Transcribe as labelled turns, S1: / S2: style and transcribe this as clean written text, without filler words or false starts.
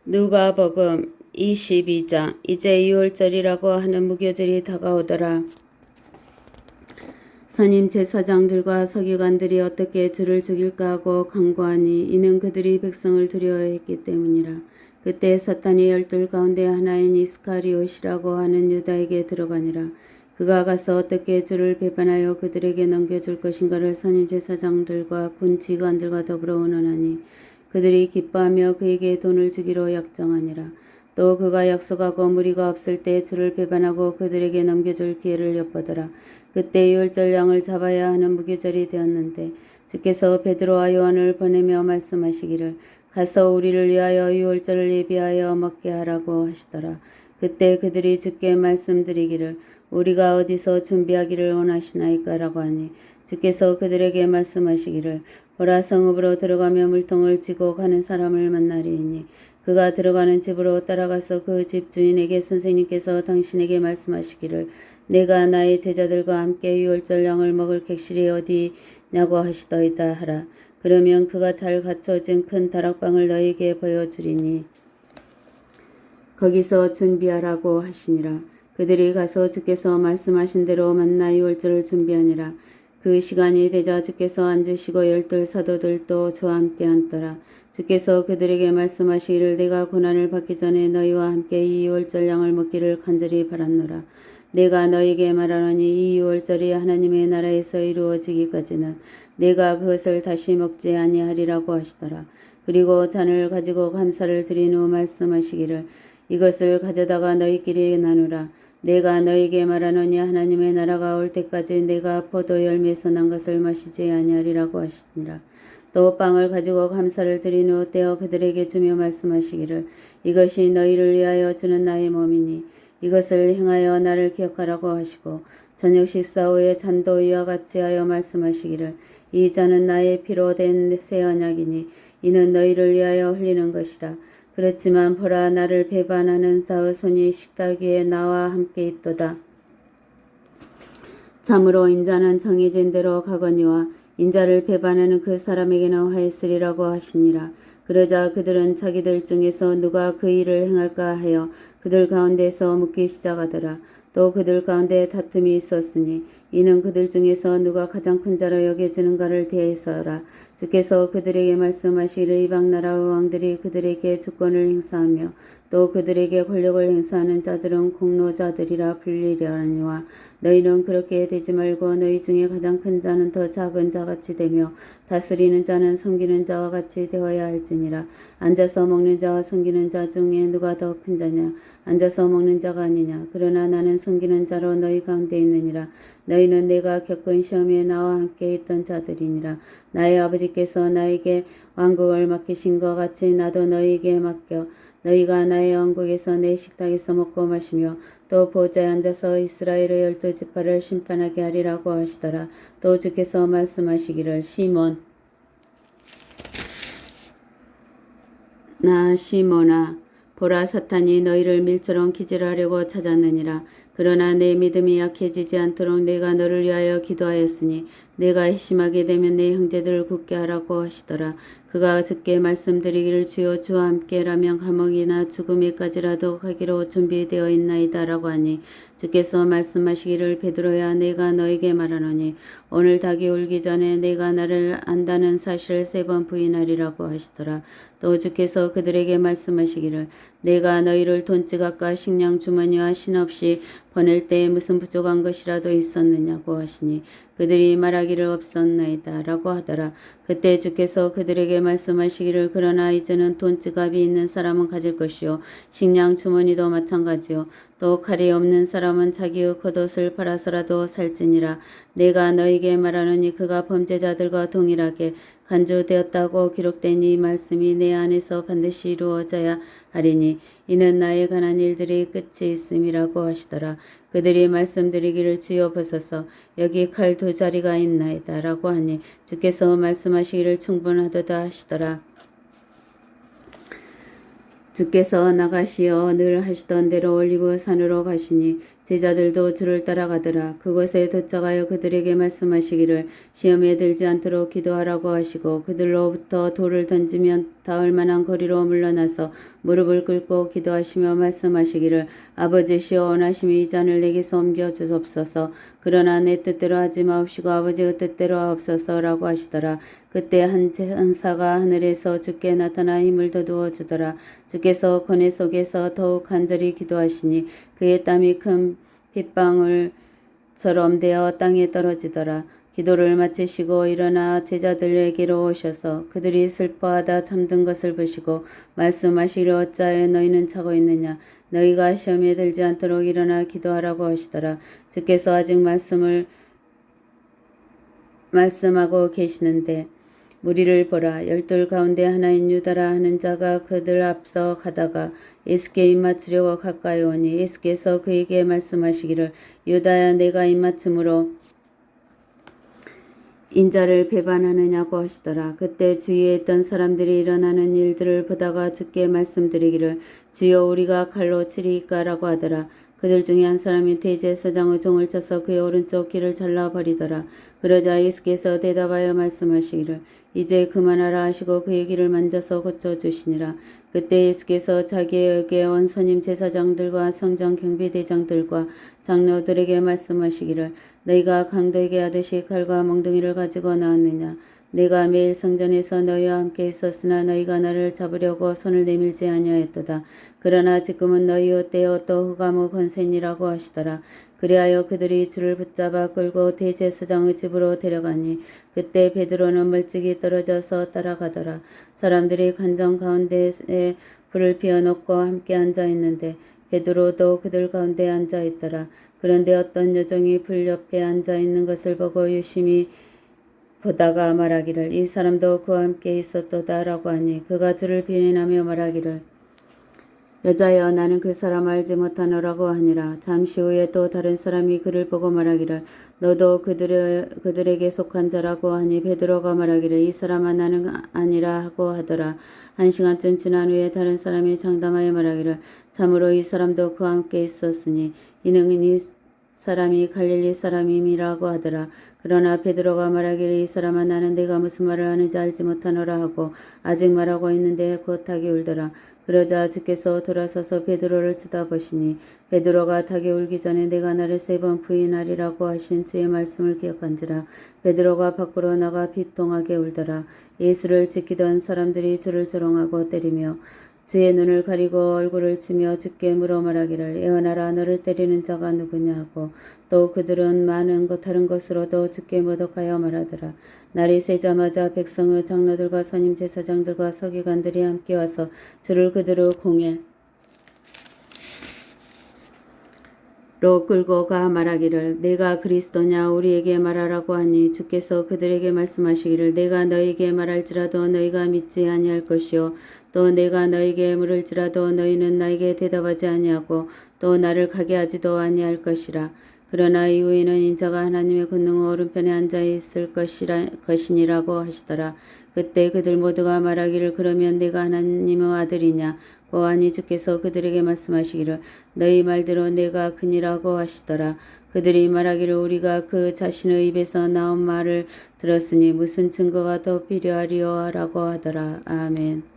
S1: 누가복음 22장. 이제 2월절이라고 하는 무교절이 다가오더라. 선임 제사장들과 서기관들이 어떻게 주를 죽일까 하고 강구하니 이는 그들이 백성을 두려워했기 때문이라. 그때 사탄이 12 가운데 하나인 이스카리옷이라고 하는 유다에게 들어가니라. 그가 가서 어떻게 주를 배반하여 그들에게 넘겨줄 것인가를 선임 제사장들과 군 지관들과 더불어 의논하니 그들이 기뻐하며 그에게 돈을 주기로 약정하니라. 또 그가 약속하고 무리가 없을 때 주를 배반하고 그들에게 넘겨줄 기회를 엿보더라. 그때 유월절 양을 잡아야 하는 무교절이 되었는데 주께서 베드로와 요한을 보내며 말씀하시기를 가서 우리를 위하여 유월절을 예비하여 먹게 하라고 하시더라. 그때 그들이 주께 말씀드리기를 우리가 어디서 준비하기를 원하시나이까 라고 하니 주께서 그들에게 말씀하시기를 보라, 성읍으로 들어가며 물통을 쥐고 가는 사람을 만나리이니 그가 들어가는 집으로 따라가서 그 집 주인에게 선생님께서 당신에게 말씀하시기를 내가 나의 제자들과 함께 유월절 양을 먹을 객실이 어디냐고 하시더이다 하라. 그러면 그가 잘 갖춰진 큰 다락방을 너에게 보여주리니 거기서 준비하라고 하시니라. 그들이 가서 주께서 말씀하신 대로 만나 유월절을 준비하니라. 그 시간이 되자 주께서 앉으시고 12 사도들도 저와 함께 앉더라. 주께서 그들에게 말씀하시기를 내가 고난을 받기 전에 너희와 함께 이 유월절 양을 먹기를 간절히 바랐노라. 내가 너희에게 말하노니 이 유월절이 하나님의 나라에서 이루어지기까지는 내가 그것을 다시 먹지 아니하리라고 하시더라. 그리고 잔을 가지고 감사를 드린 후 말씀하시기를 이것을 가져다가 너희끼리 나누라. 내가 너희에게 말하노니 하나님의 나라가 올 때까지 내가 포도 열매에서 난 것을 마시지 아니하리라고 하시니라. 또 빵을 가지고 감사를 드린 후 떼어 그들에게 주며 말씀하시기를 이것이 너희를 위하여 주는 나의 몸이니 이것을 행하여 나를 기억하라고 하시고 저녁 식사 후에 잔도 이와 같이 하여 말씀하시기를 이 잔은 나의 피로 된 새 언약이니 이는 너희를 위하여 흘리는 것이라. 그렇지만 보라, 나를 배반하는 자의 손이 식탁 위에 나와 함께 있도다. 참으로 인자는 정해진 대로 가거니와 인자를 배반하는 그 사람에게는 화했으리라고 하시니라. 그러자 그들은 자기들 중에서 누가 그 일을 행할까 하여 그들 가운데서 묻기 시작하더라. 또 그들 가운데 다툼이 있었으니 이는 그들 중에서 누가 가장 큰 자로 여겨지는가를 대해서라. 주께서 그들에게 말씀하시기를 이방 나라의 왕들이 그들에게 주권을 행사하며 또 그들에게 권력을 행사하는 자들은 공로자들이라 불리려니와 너희는 그렇게 되지 말고 너희 중에 가장 큰 자는 더 작은 자같이 되며 다스리는 자는 섬기는 자와 같이 되어야 할지니라. 앉아서 먹는 자와 섬기는 자 중에 누가 더 큰 자냐? 앉아서 먹는 자가 아니냐? 그러나 나는 섬기는 자로 너희 가운데 있느니라. 너희는 내가 겪은 시험에 나와 함께 있던 자들이니라. 나의 아버지께서 나에게 왕국을 맡기신 것 같이 나도 너희에게 맡겨 너희가 나의 왕국에서 내 식탁에서 먹고 마시며 또 보좌에 앉아서 이스라엘의 12지파를 심판하게 하리라고 하시더라. 또 주께서 말씀하시기를 시몬 나 시몬아 보라, 사탄이 너희를 밀처럼 기질하려고 찾았느니라. 그러나 내 믿음이 약해지지 않도록 내가 너를 위하여 기도하였으니 내가 회심하게 되면 내 형제들을 굳게 하라고 하시더라. 그가 주께 말씀드리기를 주여 주와 함께라면 감옥이나 죽음에까지라도 가기로 준비되어 있나이다 라고 하니 주께서 말씀하시기를 베드로야, 내가 너에게 말하노니 오늘 닭이 울기 전에 내가 나를 안다는 사실을 3번 부인하리라고 하시더라. 또 주께서 그들에게 말씀하시기를 내가 너희를 돈지갑과 식량 주머니와 신없이 보낼 때에 무슨 부족한 것이라도 있었느냐고 하시니 그들이 말하기를 없었나이다 라고 하더라. 그때 주께서 그들에게 말씀하시기를 그러나 이제는 돈지갑이 있는 사람은 가질 것이요 식량 주머니도 마찬가지요 또 칼이 없는 사람은 자기의 겉옷을 팔아서라도 살지니라. 내가 너에게 말하노니 그가 범죄자들과 동일하게 간주되었다고 기록된 이 말씀이 내 안에서 반드시 이루어져야 하리니 이는 나의 가난 일들이 끝이 있음이라고 하시더라. 그들이 말씀드리기를 주여 보소서 여기 칼 2자리가 있나이다 라고 하니 주께서 말씀하시기를 충분하도다 하시더라. 주께서 나가시어 늘 하시던 대로 올리브 산으로 가시니 제자들도 주를 따라가더라. 그곳에 도착하여 그들에게 말씀하시기를 시험에 들지 않도록 기도하라고 하시고 그들로부터 돌을 던지면 닿을 만한 거리로 물러나서 무릎을 꿇고 기도하시며 말씀하시기를 아버지시여 원하시면 이 잔을 내게서 옮겨 주옵소서. 그러나 내 뜻대로 하지 마옵시고 아버지의 뜻대로 하옵소서라고 하시더라. 그때 한 천사가 하늘에서 주께 나타나 힘을 더두어 주더라. 주께서 고뇌 속에서 더욱 간절히 기도하시니 그의 땀이 큰 빗방울처럼 되어 땅에 떨어지더라. 기도를 마치시고 일어나 제자들에게로 오셔서 그들이 슬퍼하다 잠든 것을 보시고 말씀하시기를 어찌하여 너희는 자고 있느냐. 너희가 시험에 들지 않도록 일어나 기도하라고 하시더라. 주께서 아직 말씀하고 계시는데 무리를 보라. 12 가운데 하나인 유다라 하는 자가 그들 앞서 가다가 예수께 입맞추려고 가까이 오니 예수께서 그에게 말씀하시기를 유다야 내가 입맞춤으로 인자를 배반하느냐고 하시더라. 그때 주위에 있던 사람들이 일어나는 일들을 보다가 주께 말씀드리기를 주여 우리가 칼로 치리까라고 하더라. 그들 중에 한 사람이 대제사장의 종을 쳐서 그의 오른쪽 귀를 잘라버리더라. 그러자 예수께서 대답하여 말씀하시기를 이제 그만하라 하시고 그의 귀를 만져서 고쳐주시니라. 그때 예수께서 자기에게 온 선임 제사장들과 성전 경비대장들과 장로들에게 말씀하시기를 너희가 강도에게 하듯이 칼과 몽둥이를 가지고 나왔느냐. 내가 매일 성전에서 너희와 함께 있었으나 너희가 나를 잡으려고 손을 내밀지 아니하였도다. 그러나 지금은 너희의 때요 또 흑암의 권세니라고 하시더라. 그리하여 그들이 주를 붙잡아 끌고 대제사장의 집으로 데려가니 그때 베드로는 멀찍이 떨어져서 따라가더라. 사람들이 관정 가운데에 불을 피워놓고 함께 앉아있는데 베드로도 그들 가운데 앉아있더라. 그런데 어떤 여종이 불 옆에 앉아있는 것을 보고 유심히 보다가 말하기를 이 사람도 그와 함께 있었도다라고 하니 그가 주를 비난하며 말하기를 여자여 나는 그 사람 알지 못하노라고 하니라. 잠시 후에 또 다른 사람이 그를 보고 말하기를 너도 그들에게 속한 자라고 하니 베드로가 말하기를 이 사람아 나는 아니라 하고 하더라. 1시간쯤 지난 후에 다른 사람이 장담하여 말하기를 참으로 이 사람도 그와 함께 있었으니 이는 이 사람이 갈릴리 사람임이라고 하더라. 그러나 베드로가 말하기를 이 사람아 나는 내가 무슨 말을 하는지 알지 못하노라 하고 아직 말하고 있는데 곧 닭이 울더라. 그러자 주께서 돌아서서 베드로를 쳐다보시니 베드로가 닭이 울기 전에 내가 나를 3번 부인하리라고 하신 주의 말씀을 기억한지라. 베드로가 밖으로 나가 비통하게 울더라. 예수를 지키던 사람들이 주를 조롱하고 때리며 주의 눈을 가리고 얼굴을 치며 주께 물어 말하기를 예언하라 너를 때리는 자가 누구냐 하고 또 그들은 많은 다른 것으로도 주께 모독하여 말하더라. 날이 새자마자 백성의 장로들과 선임 제사장들과 서기관들이 함께 와서 주를 그들의 공회로 끌고 가 말하기를 내가 그리스도냐 우리에게 말하라고 하니 주께서 그들에게 말씀하시기를 내가 너희에게 말할지라도 너희가 믿지 아니할 것이요 또 내가 너희에게 물을지라도 너희는 나에게 대답하지 아니하고 또 나를 가게 하지도 아니할 것이라. 그러나 이후에는 인자가 하나님의 권능의 오른편에 앉아 있을 것이니라고 하시더라. 그때 그들 모두가 말하기를 그러면 내가 하나님의 아들이냐 고하니 주께서 그들에게 말씀하시기를 너희 말대로 내가 그니라고 하시더라. 그들이 말하기를 우리가 그 자신의 입에서 나온 말을 들었으니 무슨 증거가 더 필요하리요 라고 하더라. 아멘.